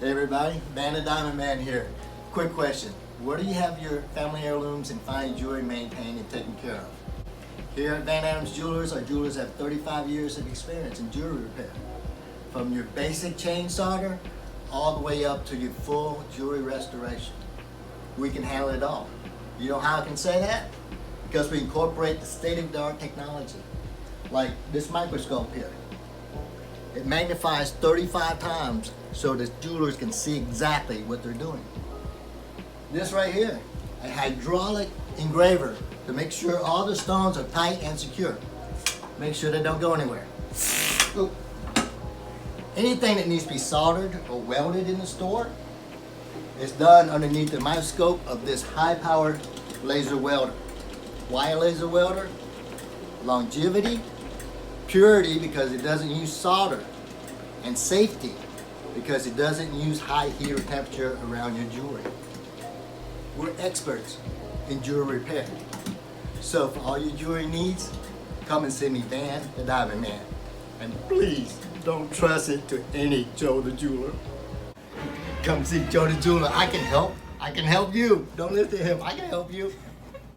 Hey everybody, Van the Diamond Man here. Quick question. Where do you have your family heirlooms and fine jewelry maintained and taken care of? Here at Van Adams Jewelers, our jewelers have 35 years of experience in jewelry repair. From your basic chain solder all the way up to your full jewelry restoration. We can handle it all. You know how I can say that? Because we incorporate the state-of-the-art technology, like this microscope here. It magnifies 35 times so the jewelers can see exactly what they're doing. This right here, a hydraulic engraver to make sure all the stones are tight and secure. Make sure they don't go anywhere. Oop. Anything that needs to be soldered or welded in the store is done underneath the microscope of this high-powered laser welder. Why a laser welder? Longevity, purity because it doesn't use solder, and safety because it doesn't use high heat or temperature around your jewelry. We're experts in jewelry repair. So for all your jewelry needs, come and see me, Van the Diamond Man. And please don't trust it to any Joe the Jeweler. Come see Joe the Jeweler. I can help. I can help you. Don't listen to him. I can help you.